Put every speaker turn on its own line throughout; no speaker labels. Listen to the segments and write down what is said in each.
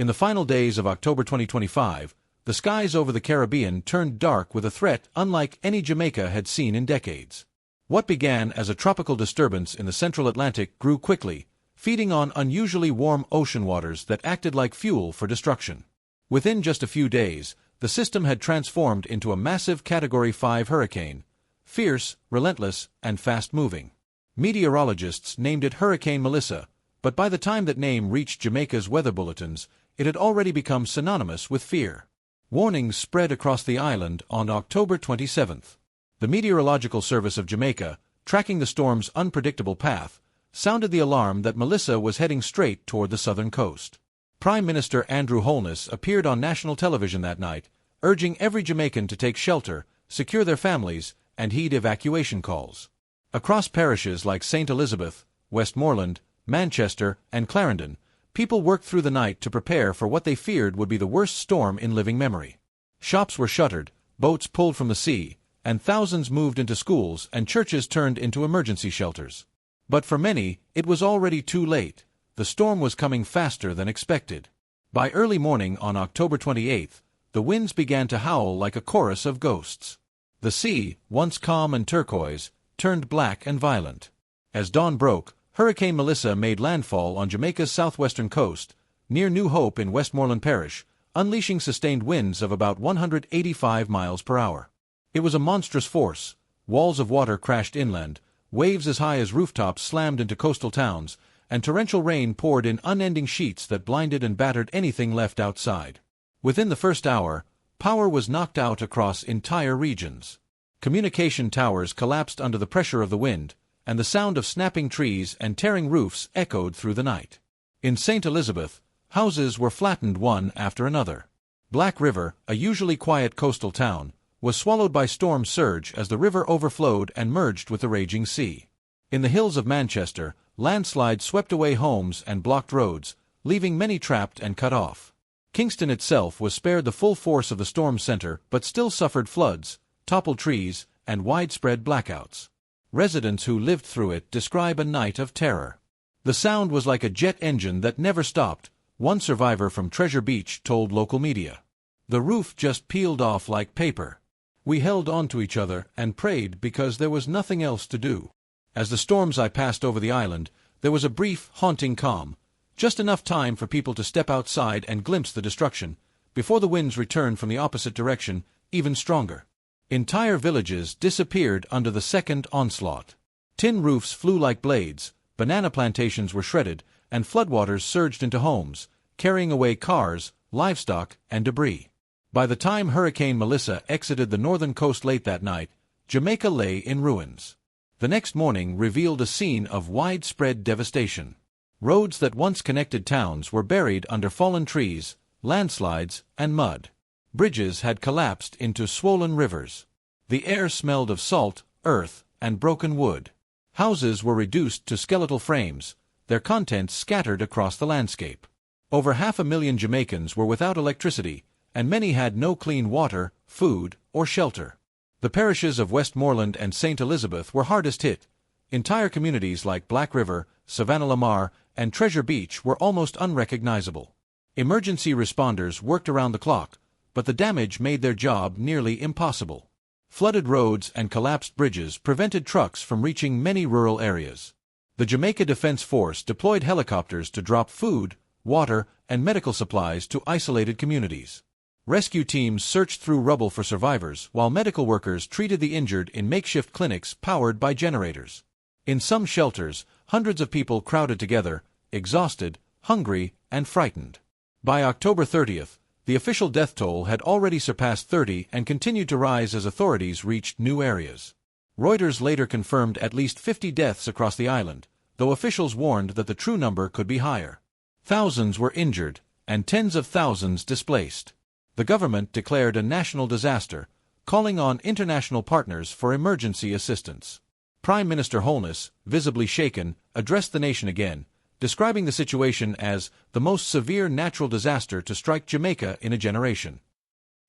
In the final days of October 2025, the skies over the Caribbean turned dark with a threat unlike any Jamaica had seen in decades. What began as a tropical disturbance in the central Atlantic grew quickly, feeding on unusually warm ocean waters that acted like fuel for destruction. Within just a few days, the system had transformed into a massive Category 5 hurricane, fierce, relentless, and fast-moving. Meteorologists named it Hurricane Melissa, but by the time that name reached Jamaica's weather bulletins, it had already become synonymous with fear. Warnings spread across the island on October 27th. The Meteorological Service of Jamaica, tracking the storm's unpredictable path, sounded the alarm that Melissa was heading straight toward the southern coast. Prime Minister Andrew Holness appeared on national television that night, urging every Jamaican to take shelter, secure their families, and heed evacuation calls. Across parishes like St. Elizabeth, Westmoreland, Manchester, and Clarendon, people worked through the night to prepare for what they feared would be the worst storm in living memory. Shops were shuttered, boats pulled from the sea, and thousands moved into schools and churches turned into emergency shelters. But for many, it was already too late. The storm was coming faster than expected. By early morning on October 28th, the winds began to howl like a chorus of ghosts. The sea, once calm and turquoise, turned black and violent. As dawn broke, Hurricane Melissa made landfall on Jamaica's southwestern coast, near New Hope in Westmoreland Parish, unleashing sustained winds of about 185 miles per hour. It was a monstrous force. Walls of water crashed inland, waves as high as rooftops slammed into coastal towns, and torrential rain poured in unending sheets that blinded and battered anything left outside. Within the first hour, power was knocked out across entire regions. Communication towers collapsed under the pressure of the wind, and the sound of snapping trees and tearing roofs echoed through the night. In St. Elizabeth, houses were flattened one after another. Black River, a usually quiet coastal town, was swallowed by storm surge as the river overflowed and merged with the raging sea. In the hills of Manchester, landslides swept away homes and blocked roads, leaving many trapped and cut off. Kingston itself was spared the full force of the storm's center but still suffered floods, toppled trees, and widespread blackouts. Residents who lived through it describe a night of terror. The sound was like a jet engine that never stopped, one survivor from Treasure Beach told local media. The roof just peeled off like paper. We held on to each other and prayed because there was nothing else to do. As the storm's eye passed over the island, there was a brief, haunting calm, just enough time for people to step outside and glimpse the destruction, before the winds returned from the opposite direction, even stronger. Entire villages disappeared under the second onslaught. Tin roofs flew like blades, banana plantations were shredded, and floodwaters surged into homes, carrying away cars, livestock, and debris. By the time Hurricane Melissa exited the northern coast late that night, Jamaica lay in ruins. The next morning revealed a scene of widespread devastation. Roads that once connected towns were buried under fallen trees, landslides, and mud. Bridges had collapsed into swollen rivers. The air smelled of salt, earth, and broken wood. Houses were reduced to skeletal frames, their contents scattered across the landscape. Over 500,000 Jamaicans were without electricity, and many had no clean water, food, or shelter. The parishes of Westmoreland and St. Elizabeth were hardest hit. Entire communities like Black River, Savannah Lamar, and Treasure Beach were almost unrecognizable. Emergency responders worked around the clock, but the damage made their job nearly impossible. Flooded roads and collapsed bridges prevented trucks from reaching many rural areas. The Jamaica Defense Force deployed helicopters to drop food, water, and medical supplies to isolated communities. Rescue teams searched through rubble for survivors, while medical workers treated the injured in makeshift clinics powered by generators. In some shelters, hundreds of people crowded together, exhausted, hungry, and frightened. By October 30th, the official death toll had already surpassed 30 and continued to rise as authorities reached new areas. Reuters later confirmed at least 50 deaths across the island, though officials warned that the true number could be higher. Thousands were injured, and tens of thousands displaced. The government declared a national disaster, calling on international partners for emergency assistance. Prime Minister Holness, visibly shaken, addressed the nation again, describing the situation as the most severe natural disaster to strike Jamaica in a generation.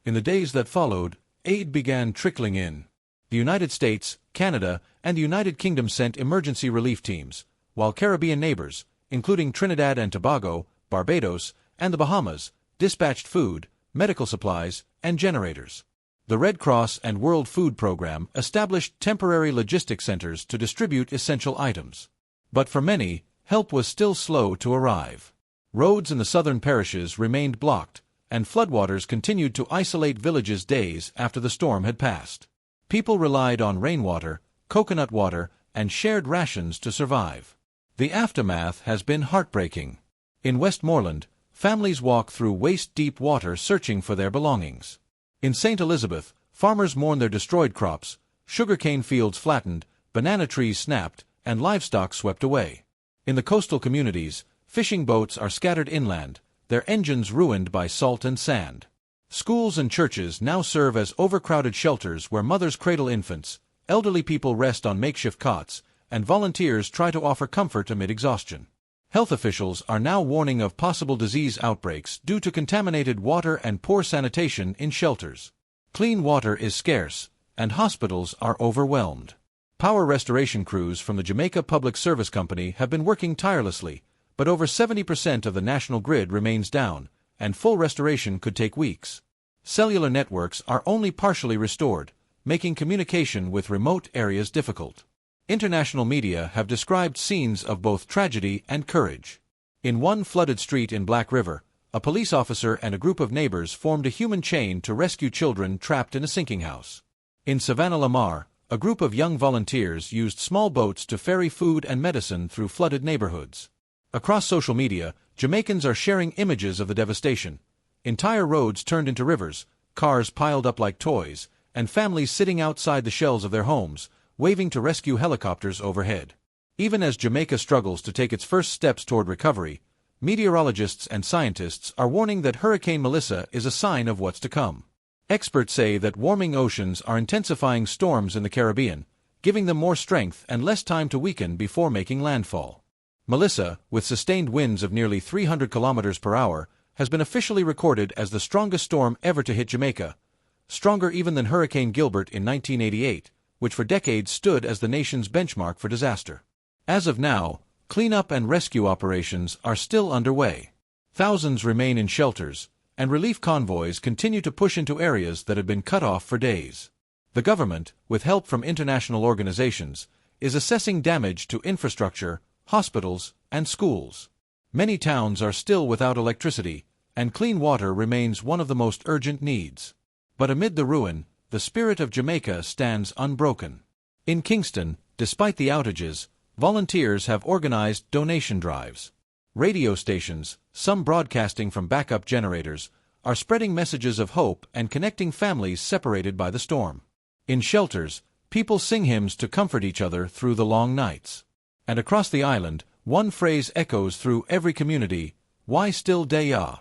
In the days that followed, aid began trickling in. The United States, Canada, and the United Kingdom sent emergency relief teams, while Caribbean neighbors, including Trinidad and Tobago, Barbados, and the Bahamas, dispatched food, medical supplies, and generators. The Red Cross and World Food Program established temporary logistics centers to distribute essential items. But for many, help was still slow to arrive. Roads in the southern parishes remained blocked, and floodwaters continued to isolate villages days after the storm had passed. People relied on rainwater, coconut water, and shared rations to survive. The aftermath has been heartbreaking. In Westmoreland, families walk through waist-deep water searching for their belongings. In St. Elizabeth, farmers mourn their destroyed crops, sugarcane fields flattened, banana trees snapped, and livestock swept away. In the coastal communities, fishing boats are scattered inland, their engines ruined by salt and sand. Schools and churches now serve as overcrowded shelters where mothers cradle infants, elderly people rest on makeshift cots, and volunteers try to offer comfort amid exhaustion. Health officials are now warning of possible disease outbreaks due to contaminated water and poor sanitation in shelters. Clean water is scarce, and hospitals are overwhelmed. Power restoration crews from the Jamaica Public Service Company have been working tirelessly, but over 70% of the national grid remains down, and full restoration could take weeks. Cellular networks are only partially restored, making communication with remote areas difficult. International media have described scenes of both tragedy and courage. In one flooded street in Black River, a police officer and a group of neighbors formed a human chain to rescue children trapped in a sinking house. In Savannah Lamar, a group of young volunteers used small boats to ferry food and medicine through flooded neighborhoods. Across social media, Jamaicans are sharing images of the devastation. Entire roads turned into rivers, cars piled up like toys, and families sitting outside the shells of their homes, waving to rescue helicopters overhead. Even as Jamaica struggles to take its first steps toward recovery, meteorologists and scientists are warning that Hurricane Melissa is a sign of what's to come. Experts say that warming oceans are intensifying storms in the Caribbean, giving them more strength and less time to weaken before making landfall. Melissa, with sustained winds of nearly 300 kilometers per hour, has been officially recorded as the strongest storm ever to hit Jamaica, stronger even than Hurricane Gilbert in 1988, which for decades stood as the nation's benchmark for disaster. As of now, cleanup and rescue operations are still underway. Thousands remain in shelters, and relief convoys continue to push into areas that had been cut off for days. The government, with help from international organizations, is assessing damage to infrastructure, hospitals, and schools. Many towns are still without electricity, and clean water remains one of the most urgent needs. But amid the ruin, the spirit of Jamaica stands unbroken. In Kingston, despite the outages, volunteers have organized donation drives. Radio stations, some broadcasting from backup generators, are spreading messages of hope and connecting families separated by the storm. In shelters, people sing hymns to comfort each other through the long nights. And across the island, one phrase echoes through every community: "Why still day ya?"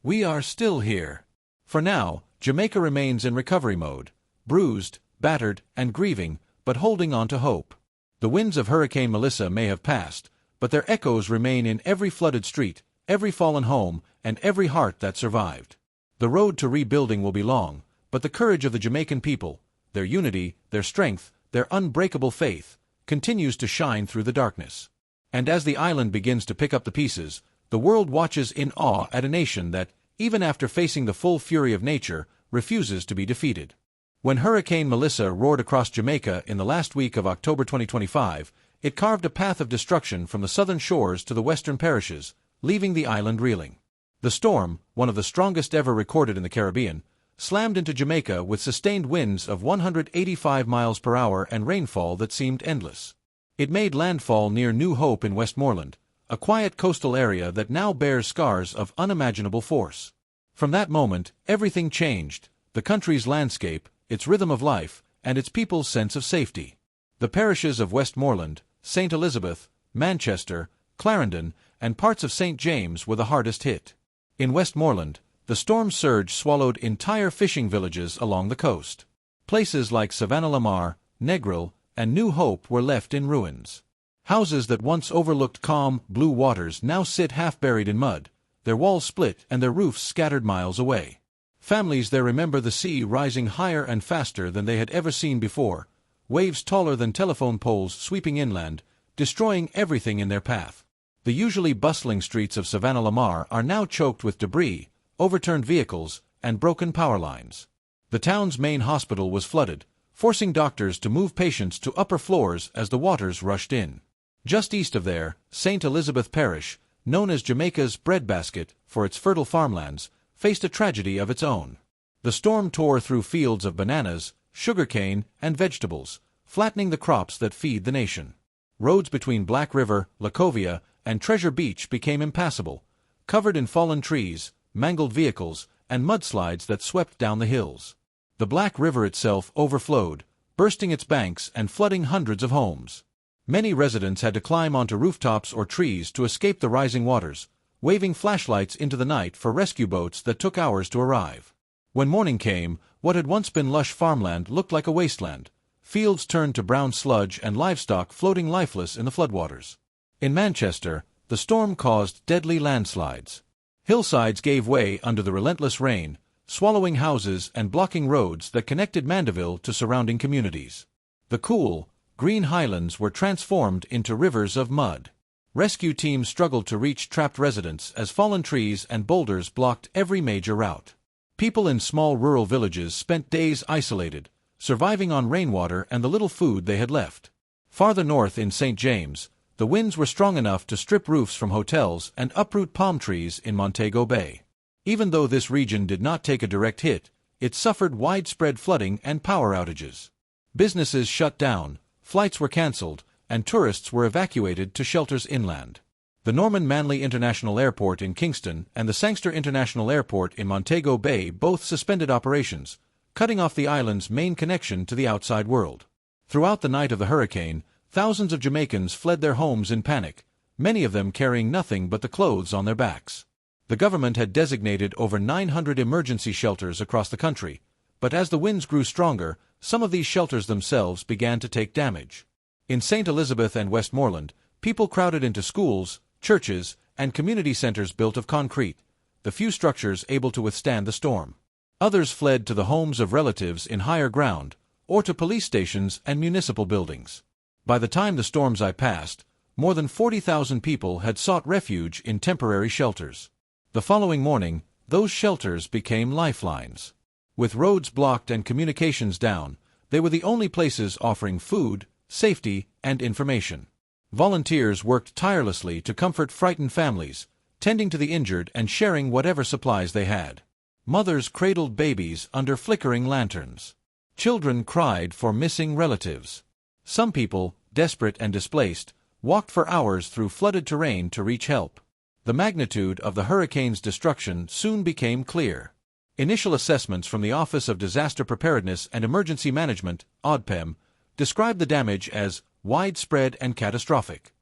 We are still here. For now, Jamaica remains in recovery mode, bruised, battered, and grieving, but holding on to hope. The winds of Hurricane Melissa may have passed, but their echoes remain in every flooded street, every fallen home, and every heart that survived. The road to rebuilding will be long, but the courage of the Jamaican people, their unity, their strength, their unbreakable faith, continues to shine through the darkness. And as the island begins to pick up the pieces, the world watches in awe at a nation that, even after facing the full fury of nature, refuses to be defeated. When Hurricane Melissa roared across Jamaica in the last week of October 2025, it carved a path of destruction from the southern shores to the western parishes, leaving the island reeling. The storm, one of the strongest ever recorded in the Caribbean, slammed into Jamaica with sustained winds of 185 miles per hour and rainfall that seemed endless. It made landfall near New Hope in Westmoreland, a quiet coastal area that now bears scars of unimaginable force. From that moment, everything changed: the country's landscape, its rhythm of life, and its people's sense of safety. The parishes of Westmoreland, St. Elizabeth, Manchester, Clarendon, and parts of St. James were the hardest hit. In Westmoreland, the storm surge swallowed entire fishing villages along the coast. Places like Savannah Lamar, Negril, and New Hope were left in ruins. Houses that once overlooked calm, blue waters now sit half-buried in mud, their walls split and their roofs scattered miles away. Families there remember the sea rising higher and faster than they had ever seen before, waves taller than telephone poles sweeping inland, destroying everything in their path. The The usually bustling streets of Savannah Lamar are now choked with debris, overturned vehicles, and broken power lines. The town's main hospital was flooded, forcing doctors to move patients to upper floors as the waters rushed in. Just east of there, St. Elizabeth Parish, known as Jamaica's breadbasket for its fertile farmlands, faced a tragedy of its own. The storm tore through fields of bananas, sugarcane, and vegetables, flattening the crops that feed the nation. Roads between Black River, Lacovia, and Treasure Beach became impassable, covered in fallen trees, mangled vehicles, and mudslides that swept down the hills. The Black River itself overflowed, bursting its banks and flooding hundreds of homes. Many residents had to climb onto rooftops or trees to escape the rising waters, waving flashlights into the night for rescue boats that took hours to arrive. When morning came, what had once been lush farmland looked like a wasteland. Fields turned to brown sludge and livestock floating lifeless in the floodwaters. In Manchester, the storm caused deadly landslides. Hillsides gave way under the relentless rain, swallowing houses and blocking roads that connected Mandeville to surrounding communities. The cool, green highlands were transformed into rivers of mud. Rescue teams struggled to reach trapped residents as fallen trees and boulders blocked every major route. People in small rural villages spent days isolated, surviving on rainwater and the little food they had left. Farther north in St. James, the winds were strong enough to strip roofs from hotels and uproot palm trees in Montego Bay. Even though this region did not take a direct hit, it suffered widespread flooding and power outages. Businesses shut down, flights were cancelled, and tourists were evacuated to shelters inland. The Norman Manley International Airport in Kingston and the Sangster International Airport in Montego Bay both suspended operations, cutting off the island's main connection to the outside world. Throughout the night of the hurricane, thousands of Jamaicans fled their homes in panic, many of them carrying nothing but the clothes on their backs. The government had designated over 900 emergency shelters across the country, but as the winds grew stronger, some of these shelters themselves began to take damage. In St. Elizabeth and Westmoreland, people crowded into schools, churches, and community centers built of concrete, the few structures able to withstand the storm. Others fled to the homes of relatives in higher ground, or to police stations and municipal buildings. By the time the storm's eye passed, more than 40,000 people had sought refuge in temporary shelters. The following morning, those shelters became lifelines. With roads blocked and communications down, they were the only places offering food, safety, and information. Volunteers worked tirelessly to comfort frightened families, tending to the injured and sharing whatever supplies they had. Mothers cradled babies under flickering lanterns. Children cried for missing relatives. Some people, desperate and displaced, walked for hours through flooded terrain to reach help. The magnitude of the hurricane's destruction soon became clear. Initial assessments from the Office of Disaster Preparedness and Emergency Management, ODPEM, described the damage as widespread and catastrophic.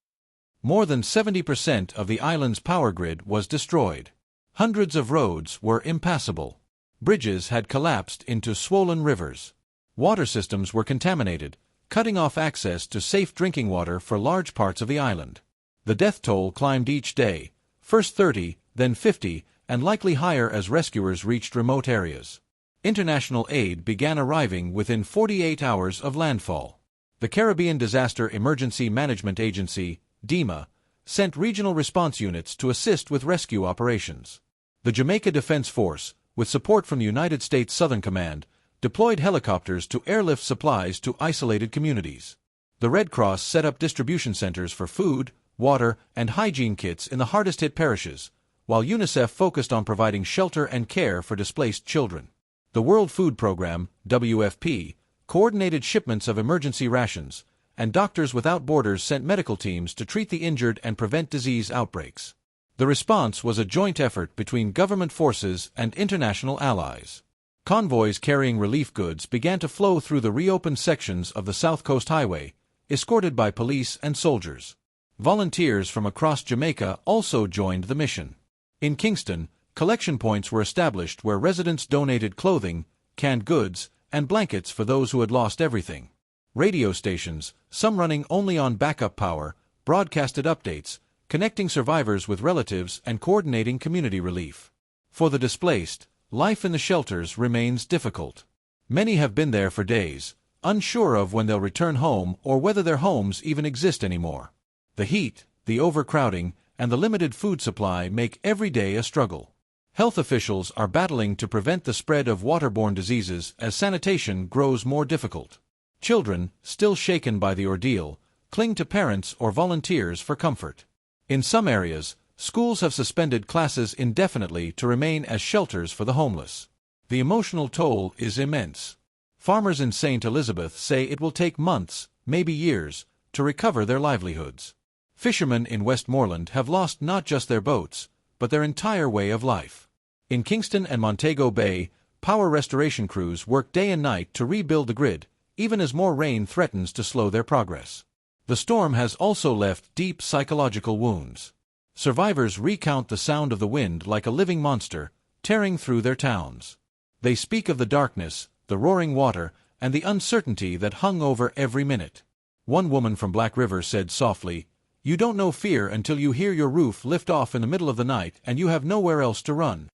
More than 70% of the island's power grid was destroyed. Hundreds of roads were impassable. Bridges had collapsed into swollen rivers. Water systems were contaminated, cutting off access to safe drinking water for large parts of the island. The death toll climbed each day, first 30, then 50, and likely higher as rescuers reached remote areas. International aid began arriving within 48 hours of landfall. The Caribbean Disaster Emergency Management Agency, DEMA, sent regional response units to assist with rescue operations. The Jamaica Defense Force, with support from the United States Southern Command, deployed helicopters to airlift supplies to isolated communities. The Red Cross set up distribution centers for food, water, and hygiene kits in the hardest-hit parishes, while UNICEF focused on providing shelter and care for displaced children. The World Food Programme, WFP, coordinated shipments of emergency rations, and Doctors Without Borders sent medical teams to treat the injured and prevent disease outbreaks. The response was a joint effort between government forces and international allies. Convoys carrying relief goods began to flow through the reopened sections of the South Coast Highway, escorted by police and soldiers. Volunteers from across Jamaica also joined the mission. In Kingston, collection points were established where residents donated clothing, canned goods, and blankets for those who had lost everything. Radio stations, some running only on backup power, broadcasted updates, connecting survivors with relatives and coordinating community relief. For the displaced, life in the shelters remains difficult. Many have been there for days, unsure of when they'll return home or whether their homes even exist anymore. The heat, the overcrowding, and the limited food supply make every day a struggle. Health officials are battling to prevent the spread of waterborne diseases as sanitation grows more difficult. Children, still shaken by the ordeal, cling to parents or volunteers for comfort. In some areas, schools have suspended classes indefinitely to remain as shelters for the homeless. The emotional toll is immense. Farmers in St. Elizabeth say it will take months, maybe years, to recover their livelihoods. Fishermen in Westmoreland have lost not just their boats, but their entire way of life. In Kingston and Montego Bay, power restoration crews work day and night to rebuild the grid, even as more rain threatens to slow their progress. The storm has also left deep psychological wounds. Survivors recount the sound of the wind like a living monster, tearing through their towns. They speak of the darkness, the roaring water, and the uncertainty that hung over every minute. One woman from Black River said softly, "You don't know fear until you hear your roof lift off in the middle of the night and you have nowhere else to run."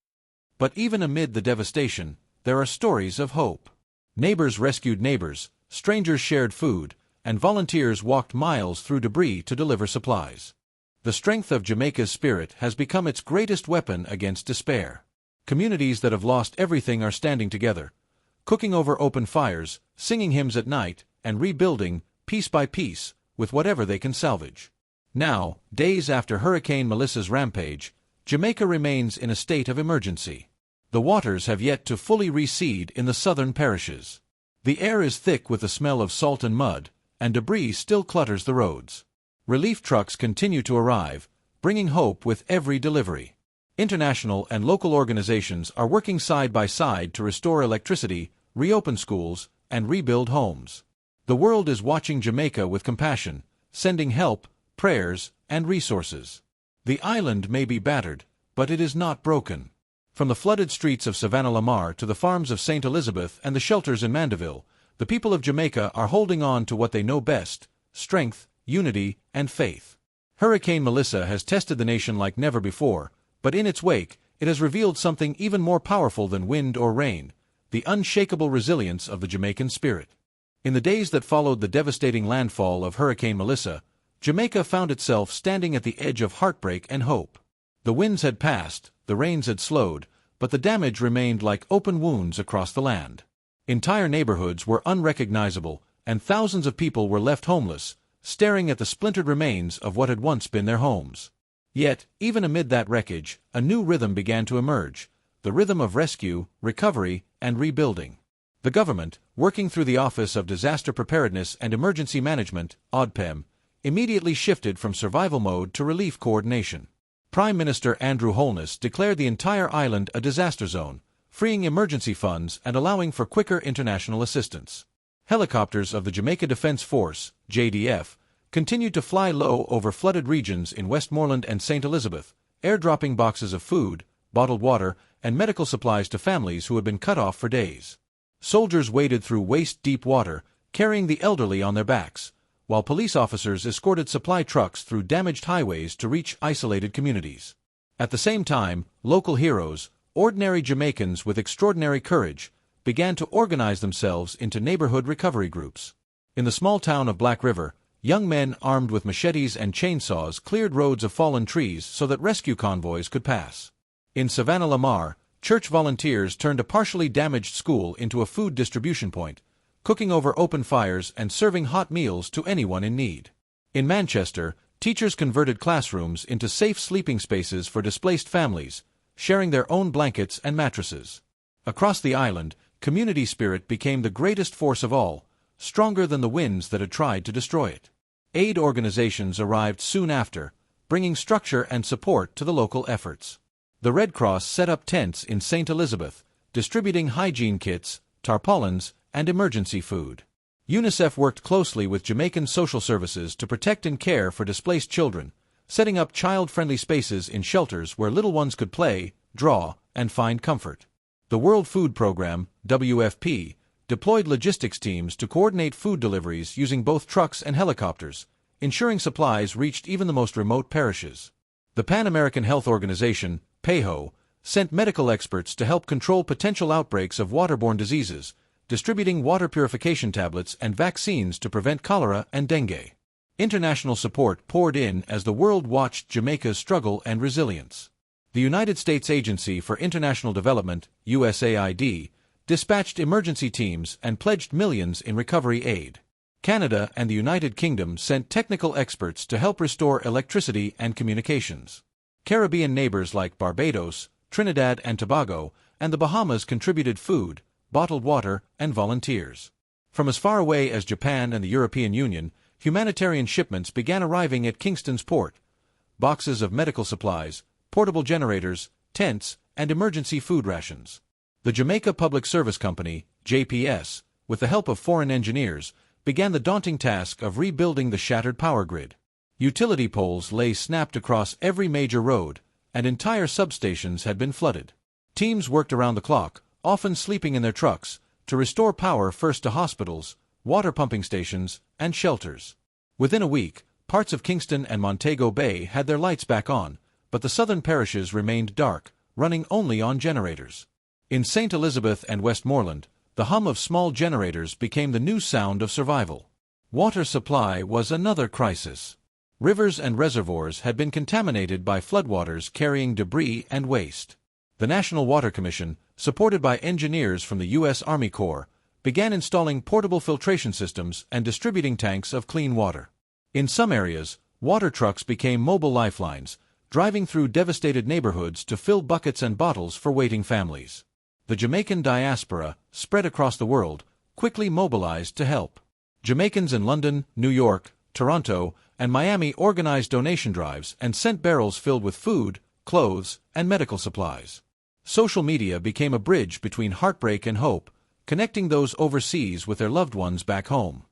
But even amid the devastation, there are stories of hope. Neighbors rescued neighbors, strangers shared food, and volunteers walked miles through debris to deliver supplies. The strength of Jamaica's spirit has become its greatest weapon against despair. Communities that have lost everything are standing together, cooking over open fires, singing hymns at night, and rebuilding, piece by piece, with whatever they can salvage. Now, days after Hurricane Melissa's rampage, Jamaica remains in a state of emergency. The waters have yet to fully recede in the southern parishes. The air is thick with the smell of salt and mud, and debris still clutters the roads. Relief trucks continue to arrive, bringing hope with every delivery. International and local organizations are working side by side to restore electricity, reopen schools, and rebuild homes. The world is watching Jamaica with compassion, sending help, prayers, and resources. The island may be battered, but it is not broken. From the flooded streets of Savannah Lamar to the farms of St. Elizabeth and the shelters in Mandeville, the people of Jamaica are holding on to what they know best: strength, unity, and faith. Hurricane Melissa has tested the nation like never before, but in its wake, it has revealed something even more powerful than wind or rain: the unshakable resilience of the Jamaican spirit. In the days that followed the devastating landfall of Hurricane Melissa, Jamaica found itself standing at the edge of heartbreak and hope. The winds had passed, the rains had slowed, but the damage remained like open wounds across the land. Entire neighborhoods were unrecognizable, and thousands of people were left homeless, staring at the splintered remains of what had once been their homes. Yet, even amid that wreckage, a new rhythm began to emerge: the rhythm of rescue, recovery, and rebuilding. The government, working through the Office of Disaster Preparedness and Emergency Management, ODPEM, immediately shifted from survival mode to relief coordination. Prime Minister Andrew Holness declared the entire island a disaster zone, freeing emergency funds and allowing for quicker international assistance. Helicopters of the Jamaica Defense Force, JDF, continued to fly low over flooded regions in Westmoreland and St. Elizabeth, airdropping boxes of food, bottled water, and medical supplies to families who had been cut off for days. Soldiers waded through waist-deep water, carrying the elderly on their backs, while police officers escorted supply trucks through damaged highways to reach isolated communities. At the same time, local heroes, ordinary Jamaicans with extraordinary courage, began to organize themselves into neighborhood recovery groups. In the small town of Black River, young men armed with machetes and chainsaws cleared roads of fallen trees so that rescue convoys could pass. In Savannah Lamar, church volunteers turned a partially damaged school into a food distribution point, cooking over open fires and serving hot meals to anyone in need. In Manchester, teachers converted classrooms into safe sleeping spaces for displaced families, sharing their own blankets and mattresses. Across the island, community spirit became the greatest force of all, stronger than the winds that had tried to destroy it. Aid organizations arrived soon after, bringing structure and support to the local efforts. The Red Cross set up tents in St. Elizabeth, distributing hygiene kits, tarpaulins, and emergency food. UNICEF worked closely with Jamaican social services to protect and care for displaced children, setting up child-friendly spaces in shelters where little ones could play, draw, and find comfort. The World Food Programme, WFP, deployed logistics teams to coordinate food deliveries using both trucks and helicopters, ensuring supplies reached even the most remote parishes. The Pan American Health Organization, PAHO, sent medical experts to help control potential outbreaks of waterborne diseases, distributing water purification tablets and vaccines to prevent cholera and dengue. International support poured in as the world watched Jamaica's struggle and resilience. The United States Agency for International Development, USAID, dispatched emergency teams and pledged millions in recovery aid. Canada and the United Kingdom sent technical experts to help restore electricity and communications. Caribbean neighbors like Barbados, Trinidad and Tobago, and the Bahamas contributed food, bottled water, and volunteers. From as far away as Japan and the European Union, humanitarian shipments began arriving at Kingston's port. Boxes of medical supplies, portable generators, tents, and emergency food rations. The Jamaica Public Service Company, JPS, with the help of foreign engineers, began the daunting task of rebuilding the shattered power grid. Utility poles lay snapped across every major road, and entire substations had been flooded. Teams worked around the clock, often sleeping in their trucks, to restore power first to hospitals, water pumping stations, and shelters. Within a week, parts of Kingston and Montego Bay had their lights back on, but the southern parishes remained dark, running only on generators. In St. Elizabeth and Westmoreland, the hum of small generators became the new sound of survival. Water supply was another crisis. Rivers and reservoirs had been contaminated by floodwaters carrying debris and waste. The National Water Commission, supported by engineers from the U.S. Army Corps, began installing portable filtration systems and distributing tanks of clean water. In some areas, water trucks became mobile lifelines, driving through devastated neighborhoods to fill buckets and bottles for waiting families. The Jamaican diaspora, spread across the world, quickly mobilized to help. Jamaicans in London, New York, Toronto, and Miami organized donation drives and sent barrels filled with food, clothes, and medical supplies. Social media became a bridge between heartbreak and hope, connecting those overseas with their loved ones back home.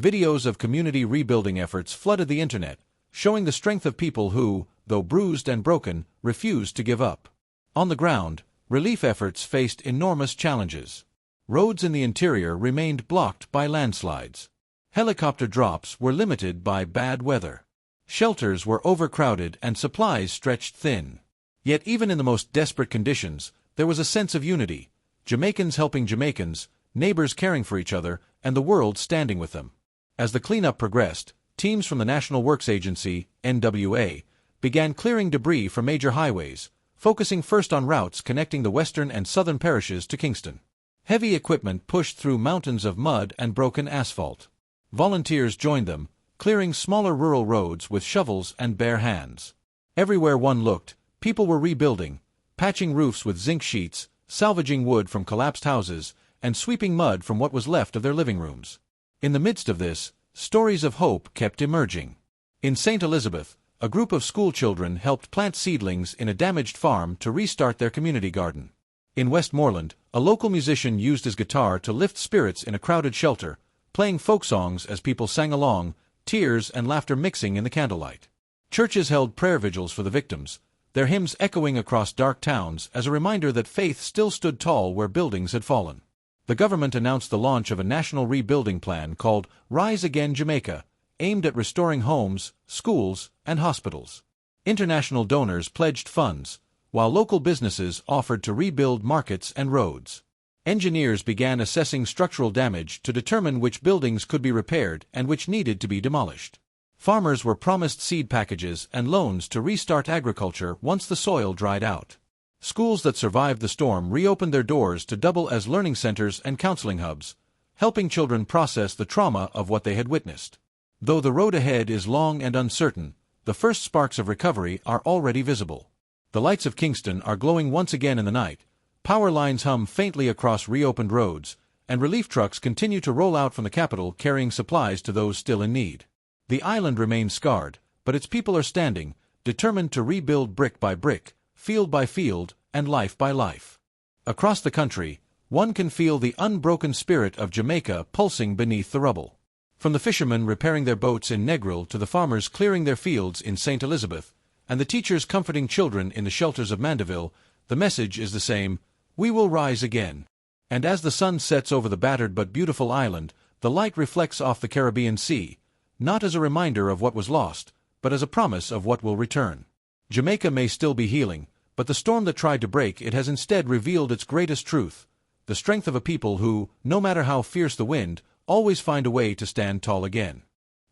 Videos of community rebuilding efforts flooded the internet, showing the strength of people who, though bruised and broken, refused to give up. On the ground, relief efforts faced enormous challenges. Roads in the interior remained blocked by landslides. Helicopter drops were limited by bad weather. Shelters were overcrowded and supplies stretched thin. Yet even in the most desperate conditions, there was a sense of unity. Jamaicans helping Jamaicans, neighbors caring for each other, and the world standing with them. As the cleanup progressed, teams from the National Works Agency, NWA, began clearing debris from major highways, focusing first on routes connecting the western and southern parishes to Kingston. Heavy equipment pushed through mountains of mud and broken asphalt. Volunteers joined them, clearing smaller rural roads with shovels and bare hands. Everywhere one looked, people were rebuilding, patching roofs with zinc sheets, salvaging wood from collapsed houses, and sweeping mud from what was left of their living rooms. In the midst of this, stories of hope kept emerging. In St. Elizabeth, a group of schoolchildren helped plant seedlings in a damaged farm to restart their community garden. In Westmoreland, a local musician used his guitar to lift spirits in a crowded shelter, playing folk songs as people sang along, tears and laughter mixing in the candlelight. Churches held prayer vigils for the victims, their hymns echoing across dark towns as a reminder that faith still stood tall where buildings had fallen. The government announced the launch of a national rebuilding plan called Rise Again Jamaica, aimed at restoring homes, schools, and hospitals. International donors pledged funds, while local businesses offered to rebuild markets and roads. Engineers began assessing structural damage to determine which buildings could be repaired and which needed to be demolished. Farmers were promised seed packages and loans to restart agriculture once the soil dried out. Schools that survived the storm reopened their doors to double as learning centers and counseling hubs, helping children process the trauma of what they had witnessed. Though the road ahead is long and uncertain, the first sparks of recovery are already visible. The lights of Kingston are glowing once again in the night, power lines hum faintly across reopened roads, and relief trucks continue to roll out from the capital carrying supplies to those still in need. The island remains scarred, but its people are standing, determined to rebuild brick by brick, field by field, and life by life. Across the country, one can feel the unbroken spirit of Jamaica pulsing beneath the rubble. From the fishermen repairing their boats in Negril to the farmers clearing their fields in St. Elizabeth, and the teachers comforting children in the shelters of Mandeville, the message is the same: we will rise again. And as the sun sets over the battered but beautiful island, the light reflects off the Caribbean Sea, not as a reminder of what was lost, but as a promise of what will return. Jamaica may still be healing, but the storm that tried to break it has instead revealed its greatest truth: the strength of a people who, no matter how fierce the wind, always find a way to stand tall again.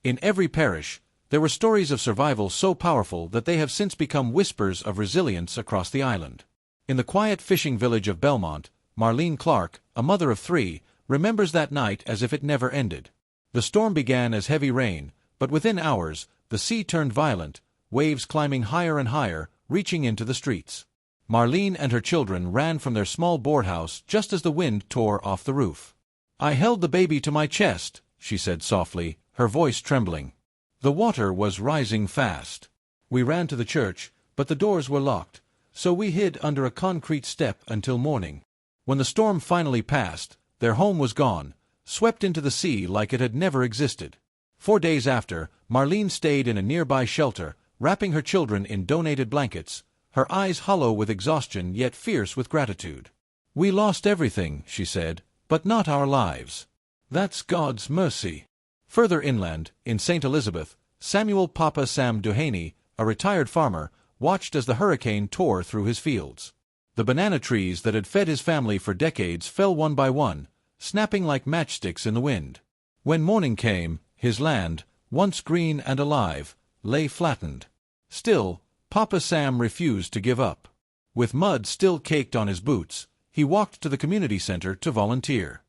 In every parish, there were stories of survival so powerful that they have since become whispers of resilience across the island. In the quiet fishing village of Belmont, Marlene Clark, a mother of 3, remembers that night as if it never ended. The storm began as heavy rain, but within hours, the sea turned violent, waves climbing higher and higher, reaching into the streets. Marlene and her children ran from their small board house just as the wind tore off the roof. "I held the baby to my chest," she said softly, her voice trembling. The water was rising fast. "We ran to the church, but the doors were locked, so we hid under a concrete step until morning. When the storm finally passed, their home was gone, swept into the sea like it had never existed." 4 days after, Marlene stayed in a nearby shelter, wrapping her children in donated blankets, her eyes hollow with exhaustion yet fierce with gratitude. "We lost everything," she said, "but not our lives. That's God's mercy." Further inland, in St. Elizabeth, Samuel Papa Sam Duhaney, a retired farmer, watched as the hurricane tore through his fields. The banana trees that had fed his family for decades fell one by one, snapping like matchsticks in the wind. When morning came, his land, once green and alive, lay flattened. Still, Papa Sam refused to give up. With mud still caked on his boots, he walked to the community center to volunteer.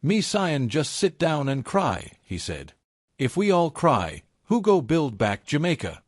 "Me Sion just sit down and cry," he said. "If we all cry, who go build back Jamaica?"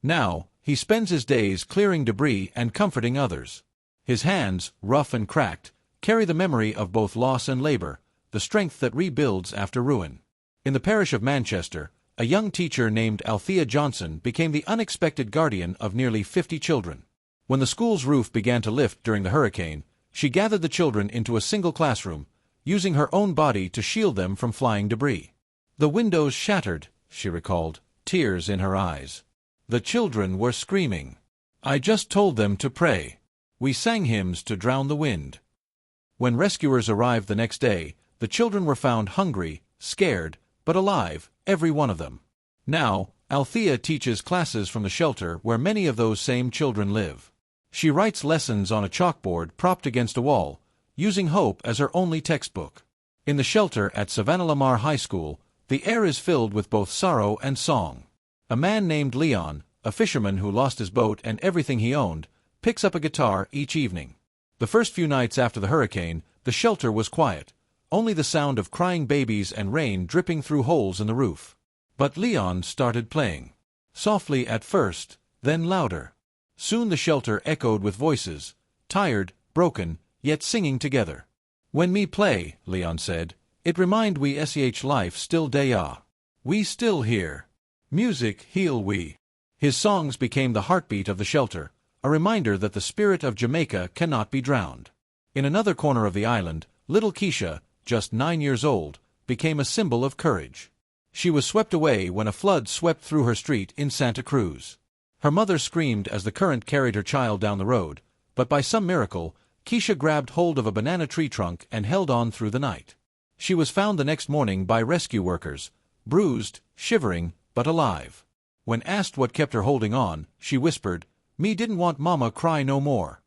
Now, he spends his days clearing debris and comforting others. His hands, rough and cracked, carry the memory of both loss and labor, the strength that rebuilds after ruin. In the parish of Manchester, a young teacher named Althea Johnson became the unexpected guardian of nearly 50 children. When the school's roof began to lift during the hurricane, she gathered the children into a single classroom, using her own body to shield them from flying debris. "The windows shattered," she recalled, tears in her eyes. "The children were screaming. I just told them to pray. We sang hymns to drown the wind." When rescuers arrived the next day, the children were found hungry, scared, but alive, every one of them. Now, Althea teaches classes from the shelter where many of those same children live. She writes lessons on a chalkboard propped against a wall, using hope as her only textbook. In the shelter at Savannah Lamar High School, the air is filled with both sorrow and song. A man named Leon, a fisherman who lost his boat and everything he owned, picks up a guitar each evening. The first few nights after the hurricane, the shelter was quiet, only the sound of crying babies and rain dripping through holes in the roof. But Leon started playing. Softly at first, then louder. Soon the shelter echoed with voices, tired, broken, yet singing together. "When me play," Leon said, "it remind we sh life still day ah. We still here. Music heal we." His songs became the heartbeat of the shelter, a reminder that the spirit of Jamaica cannot be drowned. In another corner of the island, little Keisha, just 9 years old, became a symbol of courage. She was swept away when a flood swept through her street in Santa Cruz. Her mother screamed as the current carried her child down the road, but by some miracle, Keisha grabbed hold of a banana tree trunk and held on through the night. She was found the next morning by rescue workers, bruised, shivering, but alive. When asked what kept her holding on, she whispered, "Me didn't want mama cry no more."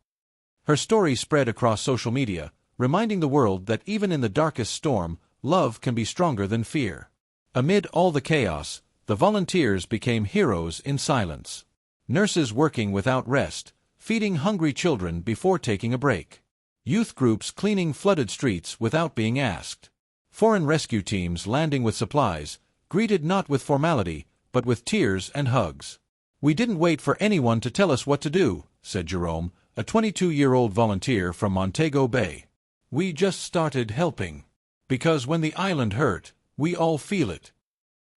Her story spread across social media, reminding the world that even in the darkest storm, love can be stronger than fear. Amid all the chaos, the volunteers became heroes in silence. Nurses working without rest, feeding hungry children before taking a break. Youth groups cleaning flooded streets without being asked. Foreign rescue teams landing with supplies, greeted not with formality, but with tears and hugs. "We didn't wait for anyone to tell us what to do," said Jerome, a 22-year-old volunteer from Montego Bay. "We just started helping. Because when the island hurt, we all feel it."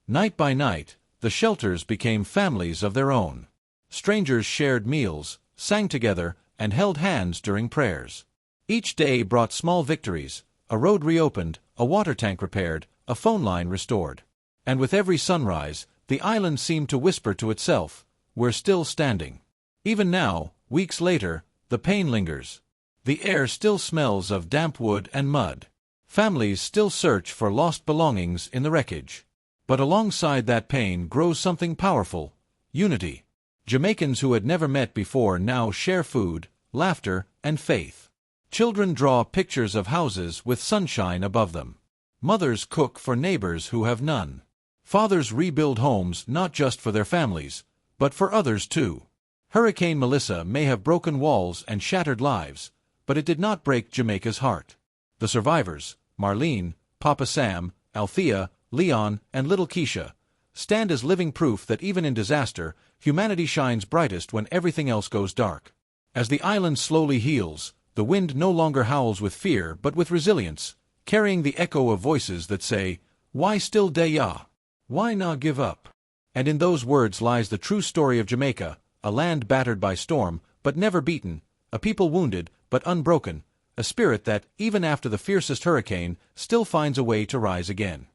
Night by night, the shelters became families of their own. Strangers shared meals, sang together, and held hands during prayers. Each day brought small victories: a road reopened, a water tank repaired, a phone line restored. And with every sunrise, the island seemed to whisper to itself, "We're still standing." Even now, weeks later, the pain lingers. The air still smells of damp wood and mud. Families still search for lost belongings in the wreckage. But alongside that pain grows something powerful: unity. Jamaicans who had never met before now share food, laughter, and faith. Children draw pictures of houses with sunshine above them. Mothers cook for neighbors who have none. Fathers rebuild homes not just for their families, but for others too. Hurricane Melissa may have broken walls and shattered lives, but it did not break Jamaica's heart. The survivors, Marlene, Papa Sam, Althea, Leon, and little Keisha, stand as living proof that even in disaster, humanity shines brightest when everything else goes dark. As the island slowly heals, the wind no longer howls with fear but with resilience, carrying the echo of voices that say, "Why still day ya? Why not give up?" And in those words lies the true story of Jamaica, a land battered by storm, but never beaten, a people wounded, but unbroken, a spirit that, even after the fiercest hurricane, still finds a way to rise again.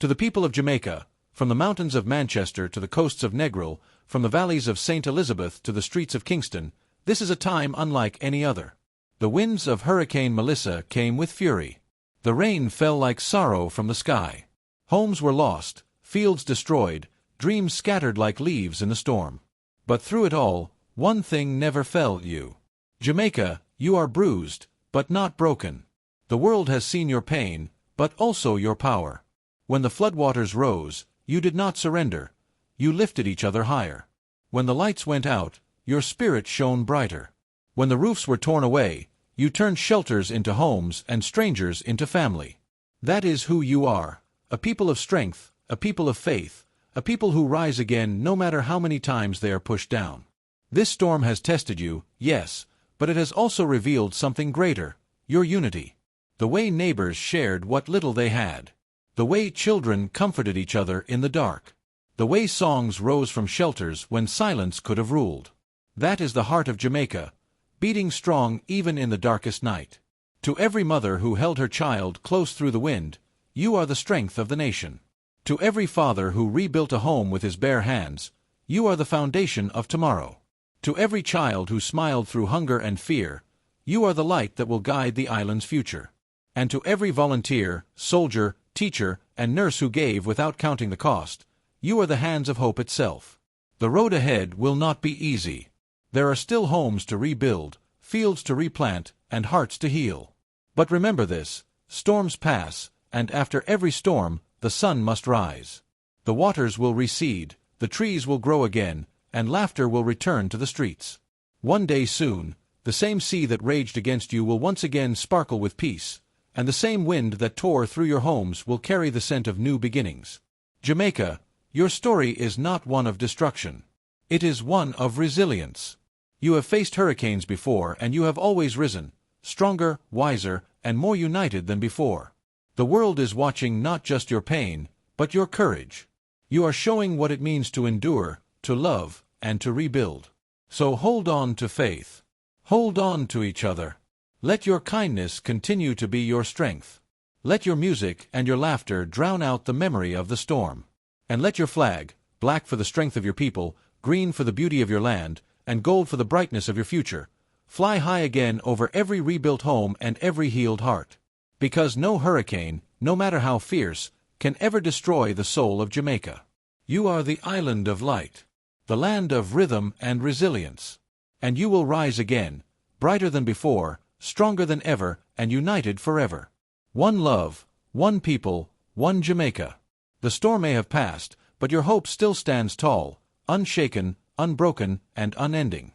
To the people of Jamaica, from the mountains of Manchester to the coasts of Negril, from the valleys of St. Elizabeth to the streets of Kingston, this is a time unlike any other. The winds of Hurricane Melissa came with fury. The rain fell like sorrow from the sky. Homes were lost, fields destroyed, dreams scattered like leaves in the storm. But through it all, one thing never failed you. Jamaica, you are bruised, but not broken. The world has seen your pain, but also your power. When the floodwaters rose, you did not surrender. You lifted each other higher. When the lights went out, your spirit shone brighter. When the roofs were torn away, you turned shelters into homes and strangers into family. That is who you are, a people of strength, a people of faith, a people who rise again no matter how many times they are pushed down. This storm has tested you, yes, but it has also revealed something greater, your unity. The way neighbors shared what little they had. The way children comforted each other in the dark. The way songs rose from shelters when silence could have ruled. That is the heart of Jamaica, beating strong even in the darkest night. To every mother who held her child close through the wind, you are the strength of the nation. To every father who rebuilt a home with his bare hands, you are the foundation of tomorrow. To every child who smiled through hunger and fear, you are the light that will guide the island's future. And to every volunteer, soldier, teacher, and nurse who gave without counting the cost, you are the hands of hope itself. The road ahead will not be easy. There are still homes to rebuild, fields to replant, and hearts to heal. But remember this, storms pass, and after every storm, the sun must rise. The waters will recede, the trees will grow again, and laughter will return to the streets. One day soon, the same sea that raged against you will once again sparkle with peace, and the same wind that tore through your homes will carry the scent of new beginnings. Jamaica, your story is not one of destruction. It is one of resilience. You have faced hurricanes before and you have always risen, stronger, wiser, and more united than before. The world is watching not just your pain, but your courage. You are showing what it means to endure, to love, and to rebuild. So hold on to faith. Hold on to each other. Let your kindness continue to be your strength. Let your music and your laughter drown out the memory of the storm. And let your flag, black for the strength of your people, green for the beauty of your land, and gold for the brightness of your future, fly high again over every rebuilt home and every healed heart. Because no hurricane, no matter how fierce, can ever destroy the soul of Jamaica. You are the island of light, the land of rhythm and resilience. And you will rise again, brighter than before, stronger than ever, and united forever. One love, one people, one Jamaica. The storm may have passed, but your hope still stands tall, unshaken, unbroken, and unending.